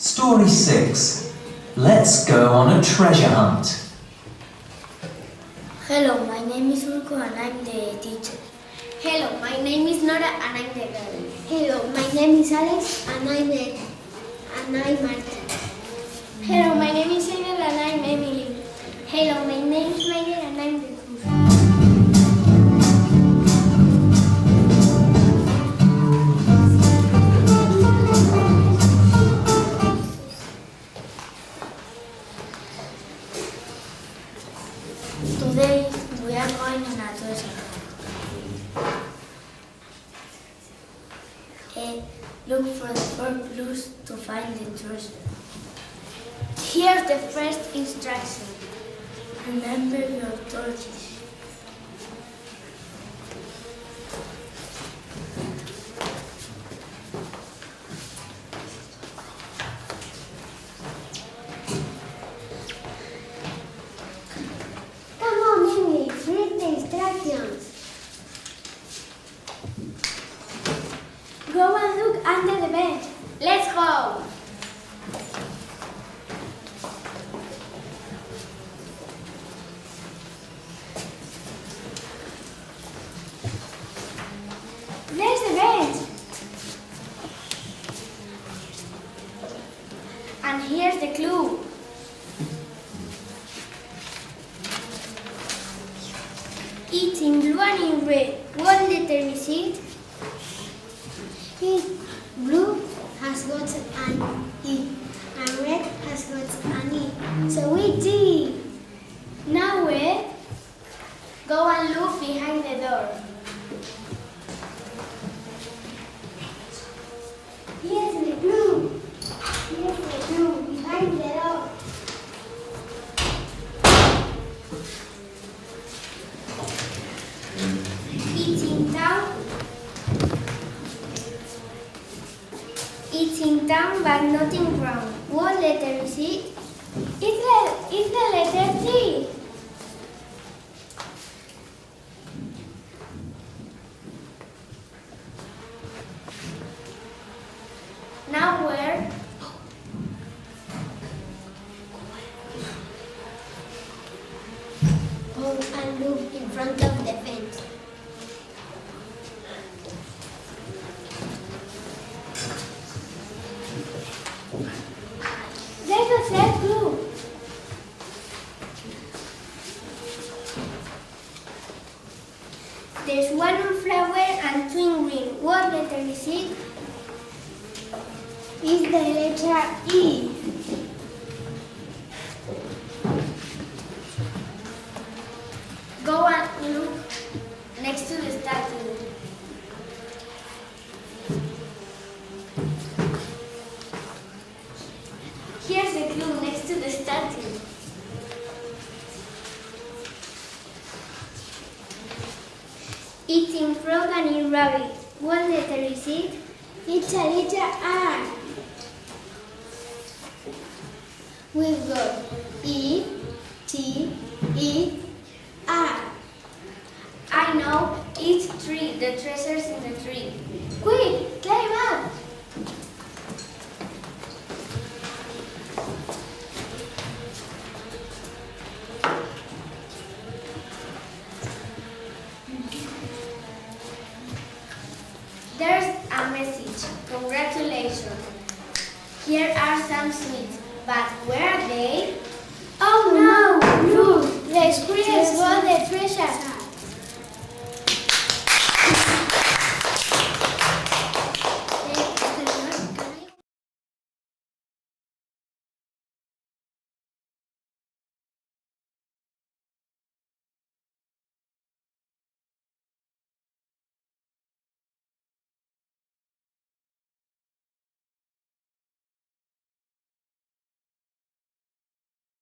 Story 6. Let's go on a treasure hunt. Hello, my name is Urko and I'm the teacher. Hello, my name is Nora and I'm the girl. Hello, my name is Alex and I'm Marta. Hello, my name is Angel and I'm Emily. Hello, my name is Mayer and I'm the cook. Today we are going on a treasure hunt. Look for the 4 clues to find the treasure. Here's the first instruction. Remember your torches. Come on, Emily, read the instructions. Go and look under the bench. Let's go! There's the bench. And here's the clue. It's in blue and in red. What letter is it? Blue has got an E and red has got an E. So it's D. Now where? Go and look behind the door. Here's the blue. Here's the blue behind the door. It's in town. It's in town but not in ground. What letter is it? It's the letter D. Now where? Go and look in front of the fence. There's the third clue. There's one flower and 2 in green. What letter is it? It's the letter E. Go and look next to the statue. Here's the clue next to the statue. It's in frog and in rabbit. What letter is it? It's a letter R. We've got E, T, E, R. I know, it's tree, the treasures in the tree. Quick, climb up. There's a message. Congratulations. Here are some sweets, but where are they? Oh no!